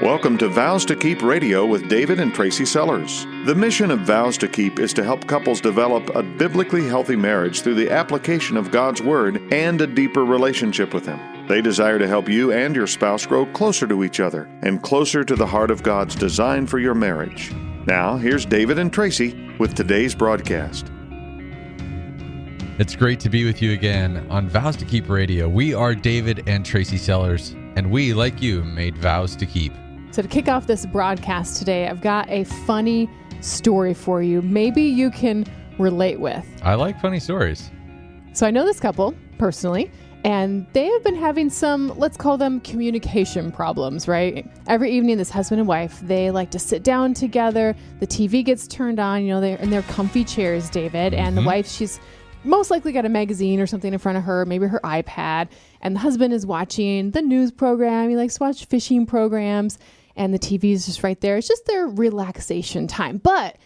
Welcome to Vows to Keep Radio with David and Tracy Sellers. The mission of Vows to Keep is to help couples develop a biblically healthy marriage through the application of God's Word and a deeper relationship with Him. They desire to help you and your spouse grow closer to each other and closer to the heart of God's design for your marriage. Now, here's David and Tracy with today's broadcast. It's great to be with you again on Vows to Keep Radio. We are David and Tracy Sellers, and we, like you, made vows to keep. So to kick off this broadcast today, I've got a funny story for you. Maybe you can relate with. I like funny stories. So I know this couple personally, and they have been having some, let's call them communication problems, right? Every evening, this husband and wife, they like to sit down together. The TV gets turned on, they're in their comfy chairs, David, and the wife, she's most likely got a magazine or something in front of her, maybe her iPad, and the husband is watching the news program. He likes to watch fishing programs, and the TV is just right there. It's just their relaxation time. But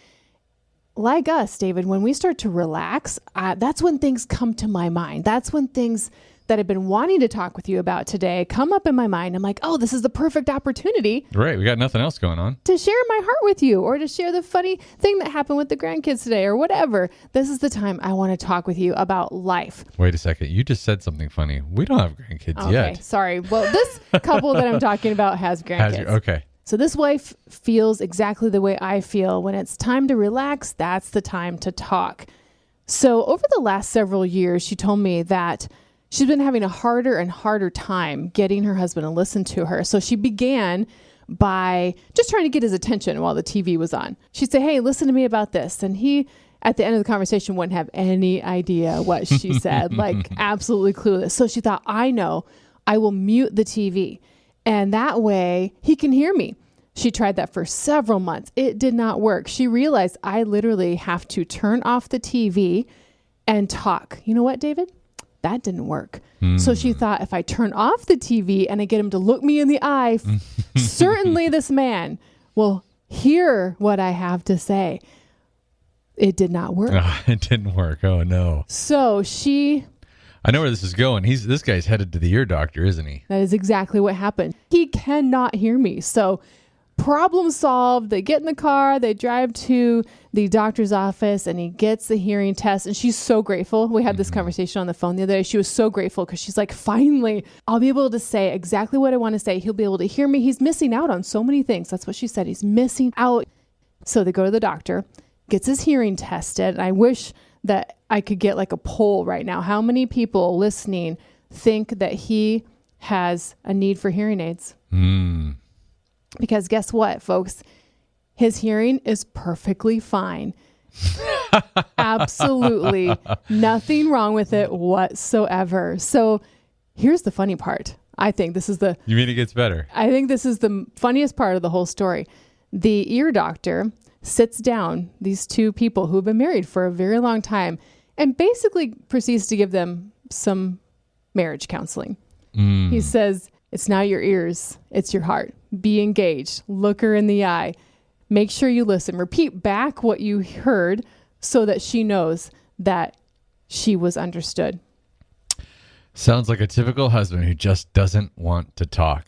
like us, David, when we start to relax, that's when things come to my mind. That's when things that I've been wanting to talk with you about today come up in my mind. I'm like, oh, this is the perfect opportunity. Right. We got nothing else going on. To share my heart with you, or to share the funny thing that happened with the grandkids today, or whatever. This is the time I want to talk with you about life. Wait a second. You just said something funny. We don't have grandkids yet. Okay, sorry. Well, this couple that I'm talking about has grandkids. Okay. So this wife feels exactly the way I feel. When it's time to relax, that's the time to talk. So over the last several years, she told me that she's been having a harder and harder time getting her husband to listen to her. So she began by just trying to get his attention while the TV was on. She'd say, hey, listen to me about this. And he, at the end of the conversation, wouldn't have any idea what she said, like absolutely clueless. So she thought, I know, I will mute the TV. And that way he can hear me. She tried that for several months. It did not work. She realized I literally have to turn off the TV and talk. You know what, David? That didn't work. So she thought, if I turn off the TV and I get him to look me in the eye, certainly this man will hear what I have to say. It did not work. It didn't work. Oh, no. So I know where this is going. This guy's headed to the ear doctor, isn't he? That is exactly what happened. He cannot hear me. So problem solved. They get in the car, they drive to the doctor's office, and he gets the hearing test. And she's so grateful. We had this conversation on the phone the other day. She was so grateful because she's like, finally, I'll be able to say exactly what I want to say. He'll be able to hear me. He's missing out on so many things. That's what she said. He's missing out. So they go to the doctor, gets his hearing tested. And I wish that I could get like a poll right now. How many people listening think that he has a need for hearing aids? Because guess what, folks? His hearing is perfectly fine. Absolutely nothing wrong with it whatsoever. So here's the funny part. I think this is You mean it gets better? I think this is the funniest part of the whole story. The ear doctor sits down these two people who have been married for a very long time and basically proceeds to give them some marriage counseling. He says, it's not your ears, it's your heart. Be engaged. Look her in the eye. Make sure you listen. Repeat back what you heard so that she knows that she was understood. Sounds like a typical husband who just doesn't want to talk.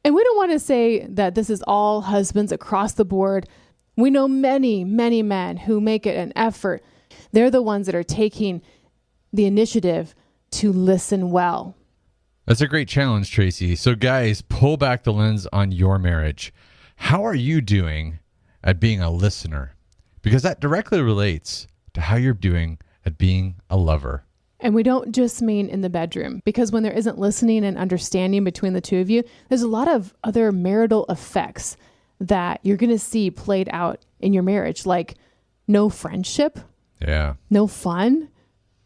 And we don't want to say that this is all husbands across the board. We know many, many men who make it an effort. They're the ones that are taking the initiative to listen well. That's a great challenge, Tracy. So guys, pull back the lens on your marriage. How are you doing at being a listener? Because that directly relates to how you're doing at being a lover. And we don't just mean in the bedroom, because when there isn't listening and understanding between the two of you, there's a lot of other marital effects that you're going to see played out in your marriage, like no friendship, no fun,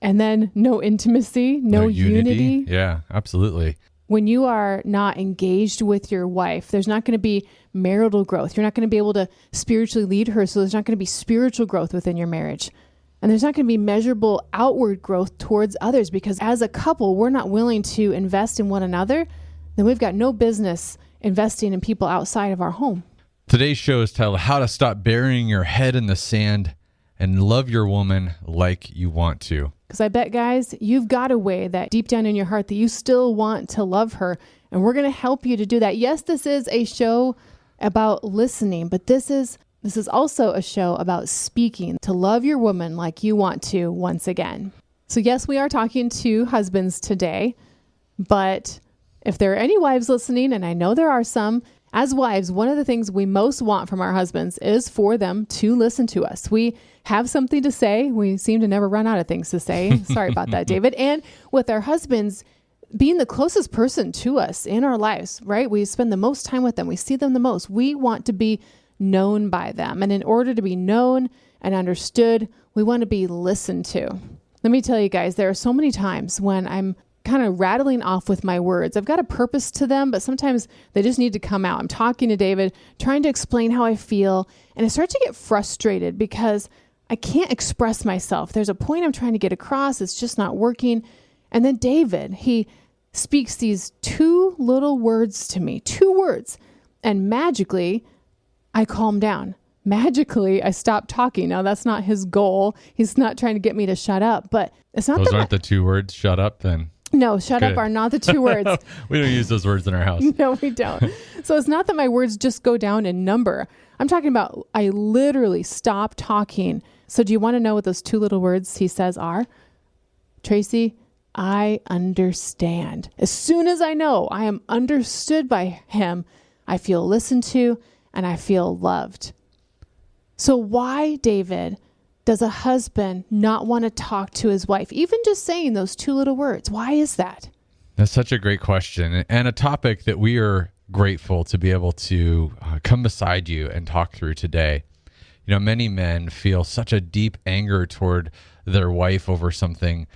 and then no intimacy, no unity. Yeah, absolutely. When you are not engaged with your wife, there's not going to be marital growth. You're not going to be able to spiritually lead her. So there's not going to be spiritual growth within your marriage. And there's not going to be measurable outward growth towards others, because as a couple, we're not willing to invest in one another. Then we've got no business investing in people outside of our home. Today's show is titled How to Stop Burying Your Head in the Sand and Love Your Woman Like You Want To. Because I bet, guys, you've got a way that deep down in your heart that you still want to love her And we're going to help you to do that. Yes, this is a show about listening, but this is also a show about speaking, to love your woman like you want to once again. So yes, we are talking to husbands today, but if there are any wives listening, and I know there are some, as wives, one of the things we most want from our husbands is for them to listen to us. We have something to say. We seem to never run out of things to say. Sorry about that, David. And with our husbands being the closest person to us in our lives, right? We spend the most time with them. We see them the most. We want to be known by them. And in order to be known and understood, we want to be listened to. Let me tell you guys, there are so many times when I'm kind of rattling off with my words. I've got a purpose to them, but sometimes they just need to come out. I'm talking to David, trying to explain how I feel, and I start to get frustrated because I can't express myself. There's a point I'm trying to get across. It's just not working. And then David, he speaks these two little words to me, 2 words, and magically I calm down. Magically, I stop talking. Now, that's not his goal. He's not trying to get me to shut up, but it's not Those aren't the 2 words, shut up, then. No, shut up are not the 2 words. We don't use those words in our house. No, we don't. So it's not that my words just go down in number. I'm talking about I literally stop talking. So do you want to know what those 2 little words he says are? Tracy, I understand. As soon as I know I am understood by him, I feel listened to and I feel loved. So why, David, does a husband not want to talk to his wife? Even just saying those 2 little words. Why is that? That's such a great question, and a topic that we are grateful to be able to come beside you and talk through today. You know, many men feel such a deep anger toward their wife over something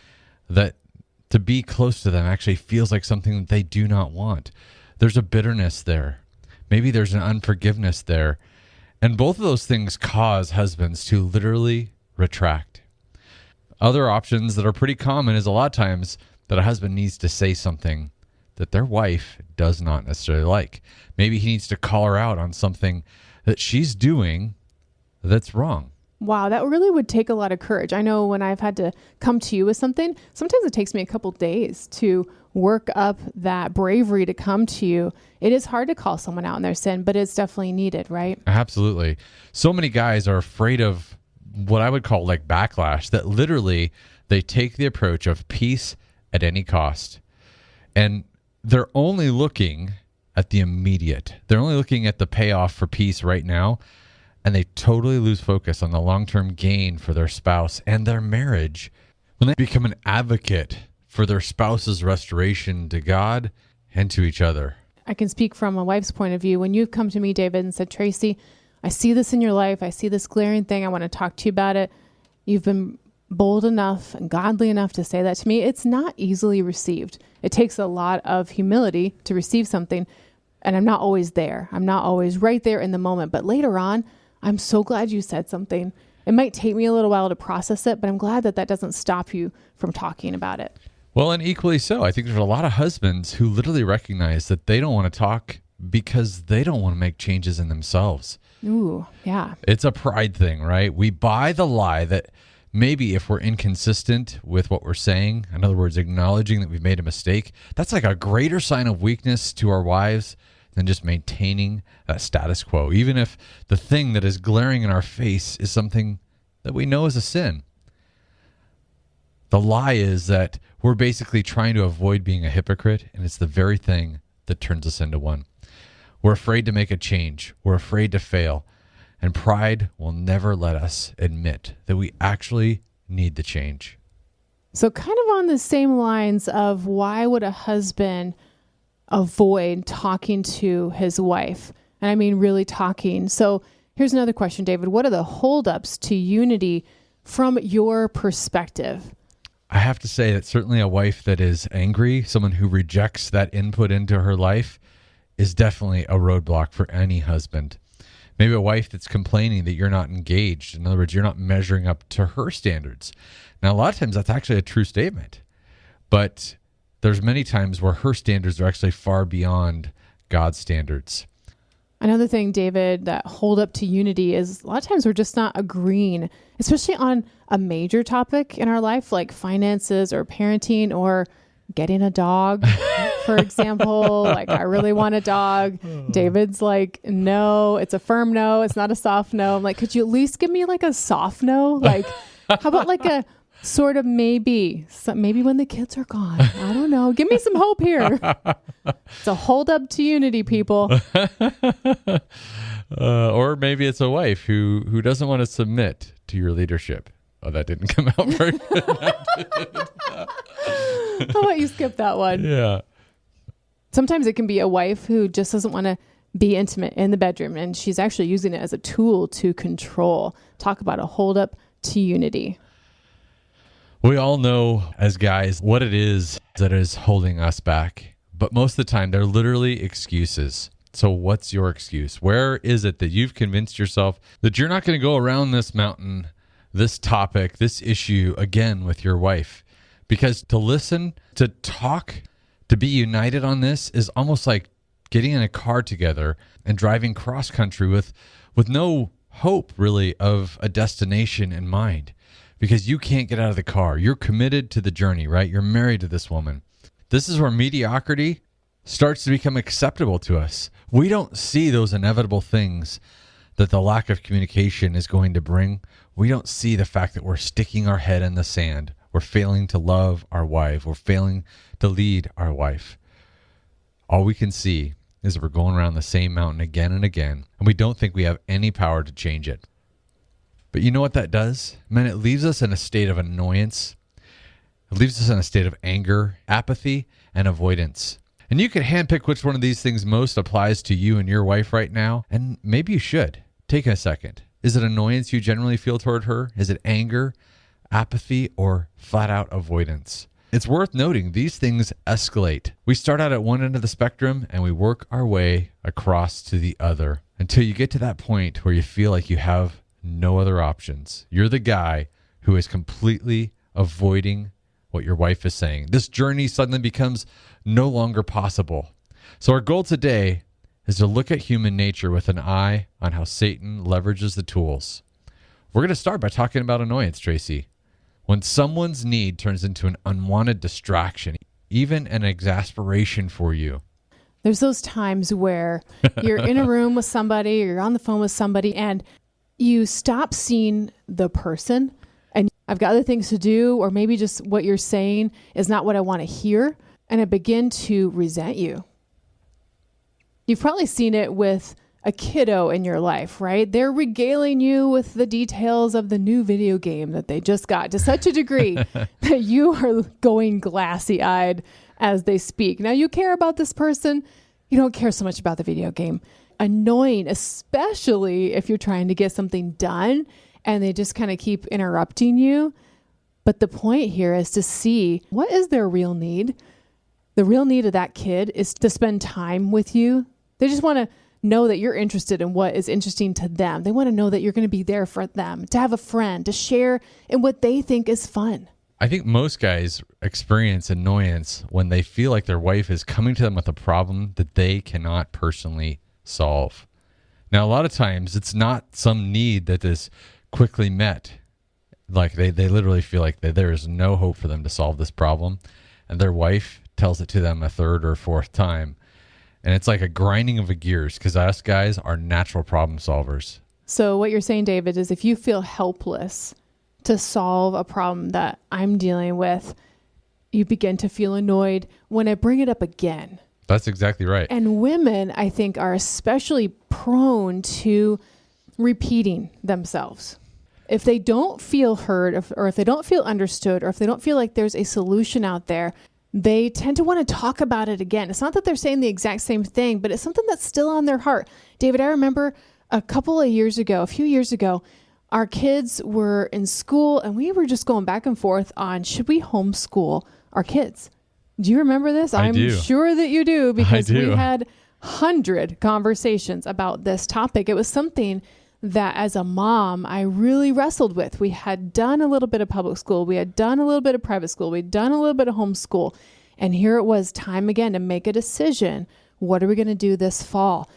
that to be close to them actually feels like something that they do not want. There's a bitterness there. Maybe there's an unforgiveness there. And both of those things cause husbands to literally retract. Other options that are pretty common is a lot of times that a husband needs to say something that their wife does not necessarily like. Maybe he needs to call her out on something that she's doing that's wrong. Wow, that really would take a lot of courage. I know when I've had to come to you with something, sometimes it takes me a couple days to work up that bravery to come to you. It is hard to call someone out in their sin, but it's definitely needed, right? Absolutely. So many guys are afraid of what I would call like backlash, that literally they take the approach of peace at any cost. And they're only looking at the immediate. They're only looking at the payoff for peace right now. And they totally lose focus on the long-term gain for their spouse and their marriage when they become an advocate for their spouse's restoration to God and to each other. I can speak from a wife's point of view. When you've come to me, David, and said, Tracy, I see this in your life. I see this glaring thing. I want to talk to you about it. You've been bold enough and godly enough to say that to me. It's not easily received. It takes a lot of humility to receive something. And I'm not always there. I'm not always right there in the moment. But later on, I'm so glad you said something. It might take me a little while to process it, but I'm glad that that doesn't stop you from talking about it. Well, and equally so, I think there's a lot of husbands who literally recognize that they don't want to talk because they don't want to make changes in themselves. Ooh, yeah. It's a pride thing, right? We buy the lie that maybe if we're inconsistent with what we're saying, in other words, acknowledging that we've made a mistake, that's like a greater sign of weakness to our wives than just maintaining that status quo, even if the thing that is glaring in our face is something that we know is a sin. The lie is that we're basically trying to avoid being a hypocrite, and it's the very thing that turns us into one. We're afraid to make a change. We're afraid to fail. And pride will never let us admit that we actually need the change. So kind of on the same lines of why would a husband avoid talking to his wife? And I mean really talking. So here's another question, David. What are the holdups to unity from your perspective? I have to say that certainly a wife that is angry, someone who rejects that input into her life, is definitely a roadblock for any husband. Maybe a wife that's complaining that you're not engaged. In other words, you're not measuring up to her standards. Now, a lot of times that's actually a true statement, but there's many times where her standards are actually far beyond God's standards. Another thing, David, that hold up to unity is a lot of times we're just not agreeing, especially on a major topic in our life, like finances or parenting or getting a dog, for example, like, I really want a dog. David's like, no, it's a firm no. It's not a soft no. I'm like, could you at least give me like a soft no? Like, how about like a sort of maybe, maybe when the kids are gone? I don't know. Give me some hope here. It's a hold up to unity, people. Or maybe it's a wife who doesn't want to submit to your leadership. Oh, that didn't come out very good. How about you skip that one? Yeah. Sometimes it can be a wife who just doesn't want to be intimate in the bedroom, and she's actually using it as a tool to control. Talk about a hold up to unity. We all know as guys what it is that is holding us back, but most of the time they're literally excuses. So what's your excuse? Where is it that you've convinced yourself that you're not going to go around this mountain, this topic, this issue again with your wife? Because to listen, to talk, to be united on this is almost like getting in a car together and driving cross country with no hope really of a destination in mind, because you can't get out of the car. You're committed to the journey, right? You're married to this woman. This is where mediocrity starts to become acceptable to us. We don't see those inevitable things that the lack of communication is going to bring. We don't see the fact that we're sticking our head in the sand. We're failing to love our wife. We're failing to lead our wife. All we can see is we're going around the same mountain again and again, and we don't think we have any power to change it. But you know what that does? Man, it leaves us in a state of annoyance. It leaves us in a state of anger, apathy, and avoidance. And you can handpick which one of these things most applies to you and your wife right now, and maybe you should. Take a second. Is it annoyance you generally feel toward her? Is it anger, apathy, or flat-out avoidance? It's worth noting these things escalate. We start out at one end of the spectrum and we work our way across to the other until you get to that point where you feel like you have no other options. You're the guy who is completely avoiding what your wife is saying. This journey suddenly becomes no longer possible. So our goal today is to look at human nature with an eye on how Satan leverages the tools. We're going to start by talking about annoyance, Tracy. When someone's need turns into an unwanted distraction, even an exasperation for you. There's those times where you're in a room with somebody, or you're on the phone with somebody, and you stop seeing the person, and I've got other things to do, or maybe just what you're saying is not what I want to hear, and I begin to resent you. You've probably seen it with a kiddo in your life, right? They're regaling you with the details of the new video game that they just got to such a degree that you are going glassy-eyed as they speak. Now, you care about this person. You don't care so much about the video game. Annoying, especially if you're trying to get something done and they just kind of keep interrupting you. But the point here is to see, what is their real need? The real need of that kid is to spend time with you. They just want to know that you're interested in what is interesting to them. They want to know that you're going to be there for them, to have a friend, to share in what they think is fun. I think most guys experience annoyance when they feel like their wife is coming to them with a problem that they cannot personally solve. Now, a lot of times it's not some need that is quickly met. Like they literally feel like there is no hope for them to solve this problem. And their wife tells it to them a third or fourth time. And it's like a grinding of the gears, because us guys are natural problem solvers. So what you're saying, David, is if you feel helpless to solve a problem that I'm dealing with, you begin to feel annoyed when I bring it up again. That's exactly right. And women, I think, are especially prone to repeating themselves. If they don't feel heard, or if they don't feel understood, or if they don't feel like there's a solution out there, they tend to want to talk about it again. It's not that they're saying the exact same thing, but it's something that's still on their heart. David, I remember a few years ago, our kids were in school and we were just going back and forth on, should we homeschool our kids? Do you remember this? I do. I'm sure that you do, because I do. We had 100 conversations about this topic. It was something that as a mom, I really wrestled with. We had done a little bit of public school. We had done a little bit of private school. We'd done a little bit of homeschool. And here it was time again to make a decision. What are we going to do this fall?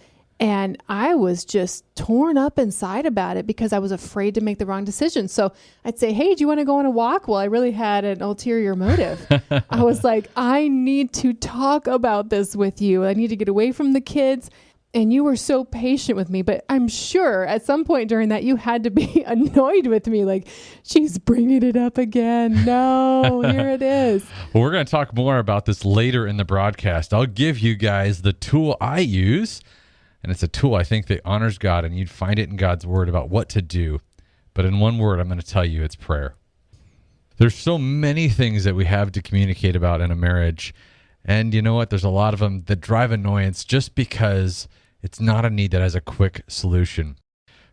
And I was just torn up inside about it because I was afraid to make the wrong decision. So I'd say, hey, do you want to go on a walk? Well, I really had an ulterior motive. I was like, I need to talk about this with you. I need to get away from the kids. And you were so patient with me. But I'm sure at some point during that, you had to be annoyed with me. Like, she's bringing it up again. No, here it is. Well, we're going to talk more about this later in the broadcast. I'll give you guys the tool I use. And it's a tool I think that honors God, and you'd find it in God's word about what to do. But in one word, I'm going to tell you it's prayer. There's so many things that we have to communicate about in a marriage. And you know what? There's a lot of them that drive annoyance just because it's not a need that has a quick solution.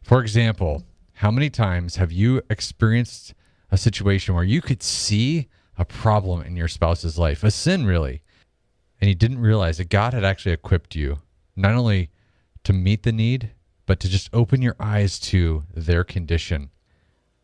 For example, how many times have you experienced a situation where you could see a problem in your spouse's life, a sin really, and you didn't realize that God had actually equipped you not only to meet the need, but to just open your eyes to their condition?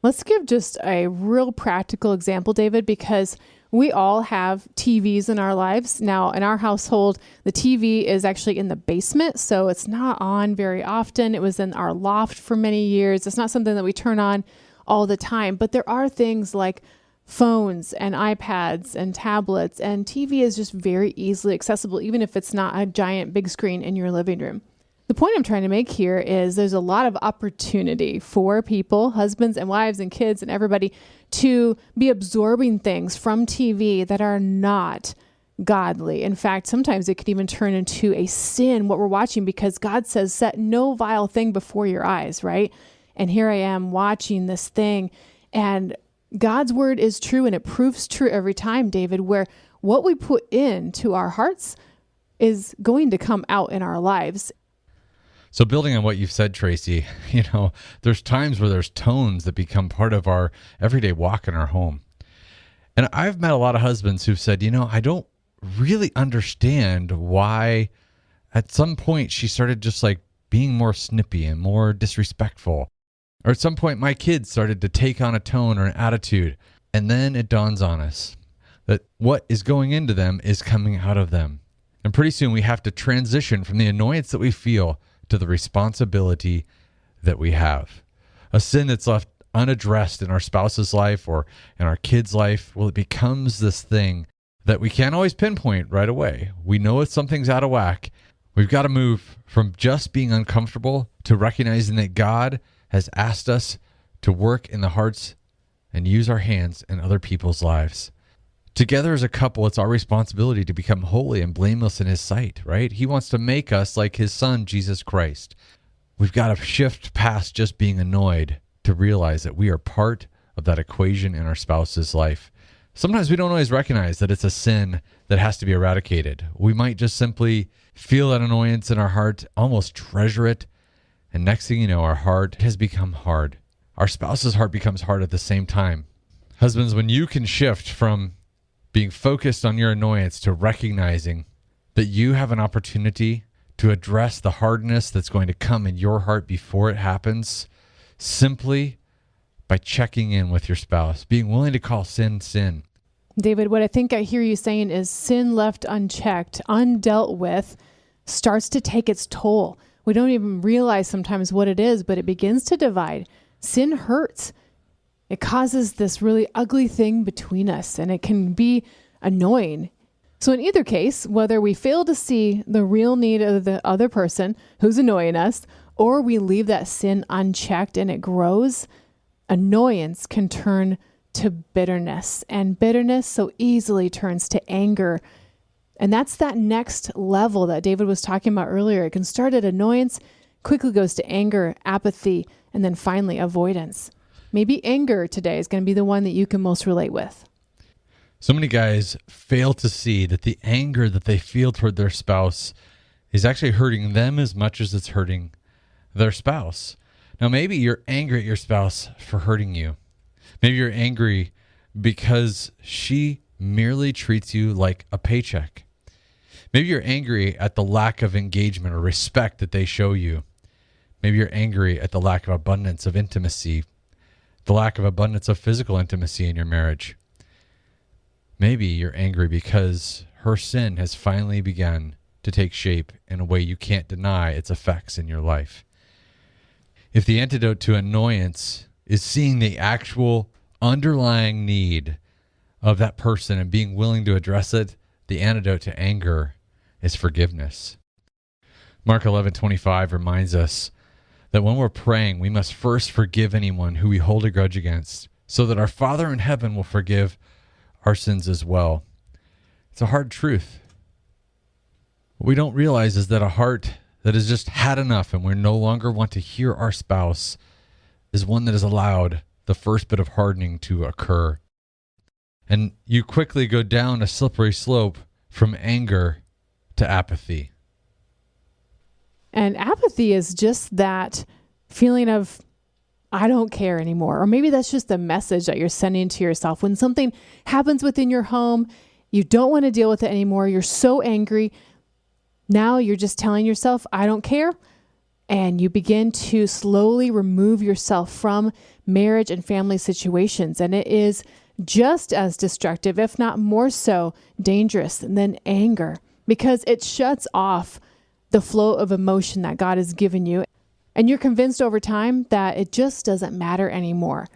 Let's give just a real practical example, David, because we all have TVs in our lives. Now, in our household, the TV is actually in the basement, so it's not on very often. It was in our loft for many years. It's not something that we turn on all the time, but there are things like phones and iPads and tablets, and TV is just very easily accessible, even if it's not a giant big screen in your living room. The point I'm trying to make here is there's a lot of opportunity for people, husbands and wives and kids and everybody, to be absorbing things from TV that are not godly. In fact, sometimes it could even turn into a sin, what we're watching, because God says, set no vile thing before your eyes, right? And here I am watching this thing, and God's word is true, and it proves true every time, David, where what we put into our hearts is going to come out in our lives. So building on what you've said, Tracy, there's times where there's tones that become part of our everyday walk in our home. And I've met a lot of husbands who've said, I don't really understand why at some point she started just like being more snippy and more disrespectful. Or at some point my kids started to take on a tone or an attitude. And then it dawns on us that what is going into them is coming out of them. And pretty soon we have to transition from the annoyance that we feel to the responsibility that we have. A sin that's left unaddressed in our spouse's life or in our kid's life, well, it becomes this thing that we can't always pinpoint right away. We know if something's out of whack. We've got to move from just being uncomfortable to recognizing that God has asked us to work in the hearts and use our hands in other people's lives. Together as a couple, it's our responsibility to become holy and blameless in his sight, right? He wants to make us like his son, Jesus Christ. We've got to shift past just being annoyed to realize that we are part of that equation in our spouse's life. Sometimes we don't always recognize that it's a sin that has to be eradicated. We might just simply feel that annoyance in our heart, almost treasure it, and next thing you know, our heart has become hard. Our spouse's heart becomes hard at the same time. Husbands, when you can shift from being focused on your annoyance to recognizing that you have an opportunity to address the hardness that's going to come in your heart before it happens, simply by checking in with your spouse, being willing to call sin, sin. David, what I think I hear you saying is sin left unchecked, undealt with, starts to take its toll. We don't even realize sometimes what it is, but it begins to divide. Sin hurts. It causes this really ugly thing between us, and it can be annoying. So in either case, whether we fail to see the real need of the other person who's annoying us, or we leave that sin unchecked and it grows, annoyance can turn to bitterness, and bitterness so easily turns to anger. And that's that next level that David was talking about earlier. It can start at annoyance, quickly goes to anger, apathy, and then finally avoidance. Maybe anger today is going to be the one that you can most relate with. So many guys fail to see that the anger that they feel toward their spouse is actually hurting them as much as it's hurting their spouse. Now, maybe you're angry at your spouse for hurting you. Maybe you're angry because she merely treats you like a paycheck. Maybe you're angry at the lack of engagement or respect that they show you. Maybe you're angry at the lack of abundance of intimacy, the lack of abundance of physical intimacy in your marriage. Maybe you're angry because her sin has finally begun to take shape in a way you can't deny its effects in your life. If the antidote to annoyance is seeing the actual underlying need of that person and being willing to address it, the antidote to anger is forgiveness. Mark 11:25 reminds us that when we're praying, we must first forgive anyone who we hold a grudge against, so that our Father in heaven will forgive our sins as well. It's a hard truth. What we don't realize is that a heart that has just had enough and we no longer want to hear our spouse is one that has allowed the first bit of hardening to occur. And you quickly go down a slippery slope from anger to apathy. And apathy is just that feeling of, I don't care anymore. Or maybe that's just the message that you're sending to yourself. When something happens within your home, you don't want to deal with it anymore. You're so angry. Now you're just telling yourself, I don't care. And you begin to slowly remove yourself from marriage and family situations. And it is just as destructive, if not more so dangerous than anger, because it shuts off the flow of emotion that God has given you. And you're convinced over time that it just doesn't matter anymore.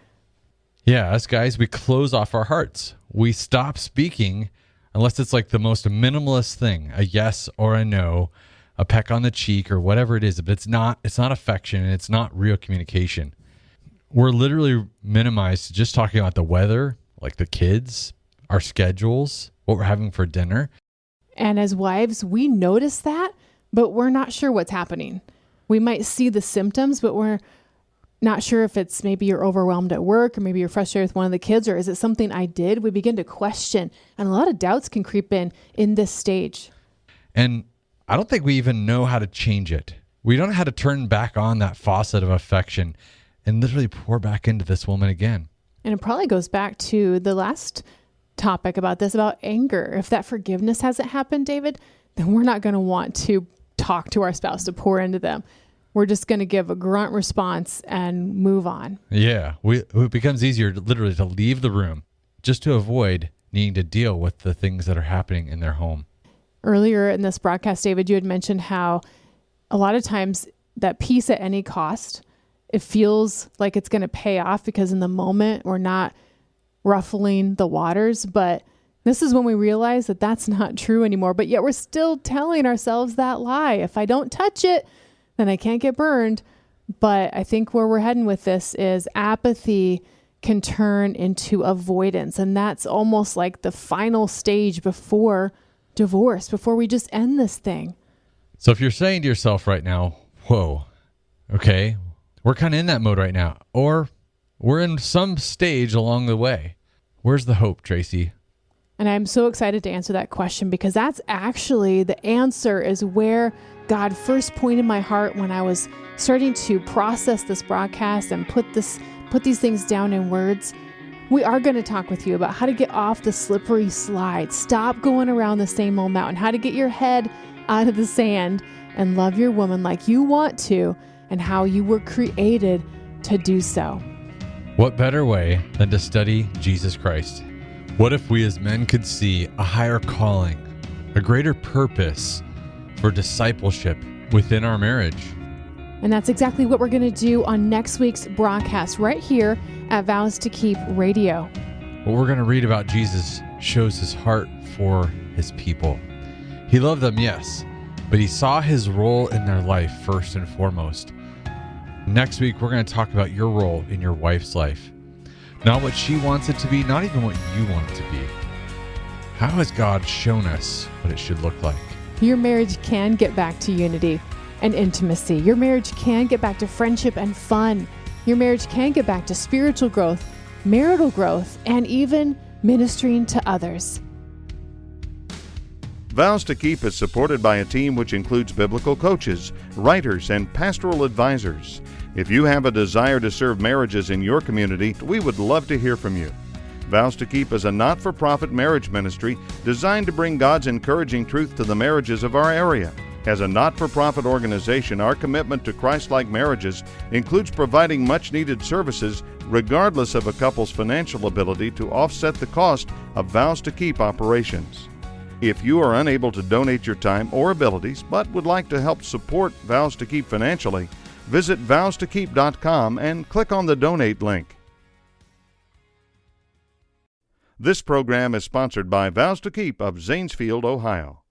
Yeah, us guys, we close off our hearts. We stop speaking unless it's like the most minimalist thing, a yes or a no, a peck on the cheek or whatever it is. But it's not affection and it's not real communication. We're literally minimized to just talking about the weather, like the kids, our schedules, what we're having for dinner. And as wives, we notice that, but we're not sure what's happening. We might see the symptoms, but we're not sure if it's maybe you're overwhelmed at work or maybe you're frustrated with one of the kids, or is it something I did? We begin to question, and a lot of doubts can creep in this stage. And I don't think we even know how to change it. We don't know how to turn back on that faucet of affection and literally pour back into this woman again. And it probably goes back to the last topic about this, about anger. If that forgiveness hasn't happened, David, then we're not going to want to talk to our spouse, to pour into them. We're just going to give a grunt response and move on. Yeah, it becomes easier literally to leave the room just to avoid needing to deal with the things that are happening in their home. Earlier in this broadcast, David, you had mentioned how a lot of times that peace at any cost, it feels like it's going to pay off because in the moment we're not ruffling the waters, but this is when we realize that that's not true anymore, but yet we're still telling ourselves that lie. If I don't touch it, then I can't get burned. But I think where we're heading with this is apathy can turn into avoidance. And that's almost like the final stage before divorce, before we just end this thing. So if you're saying to yourself right now, whoa, okay, we're kind of in that mode right now, or we're in some stage along the way, where's the hope, Tracy? And I'm so excited to answer that question because that's actually the answer, is where God first pointed my heart when I was starting to process this broadcast and put these things down in words. We are going to talk with you about how to get off the slippery slide, stop going around the same old mountain, how to get your head out of the sand and love your woman like you want to, and how you were created to do so. What better way than to study Jesus Christ? What if we as men could see a higher calling, a greater purpose for discipleship within our marriage? And that's exactly what we're going to do on next week's broadcast right here at Vows to Keep Radio. What we're going to read about Jesus shows his heart for his people. He loved them, yes, but he saw his role in their life first and foremost. Next week, we're going to talk about your role in your wife's life. Not what she wants it to be, not even what you want it to be. How has God shown us what it should look like? Your marriage can get back to unity and intimacy. Your marriage can get back to friendship and fun. Your marriage can get back to spiritual growth, marital growth, and even ministering to others. Vows to Keep is supported by a team which includes biblical coaches, writers, and pastoral advisors. If you have a desire to serve marriages in your community, we would love to hear from you. Vows to Keep is a not-for-profit marriage ministry designed to bring God's encouraging truth to the marriages of our area. As a not-for-profit organization, our commitment to Christ-like marriages includes providing much-needed services regardless of a couple's financial ability to offset the cost of Vows to Keep operations. If you are unable to donate your time or abilities but would like to help support Vows to Keep financially, visit vowstokeep.com and click on the donate link. This program is sponsored by Vows to Keep of Zanesfield, Ohio.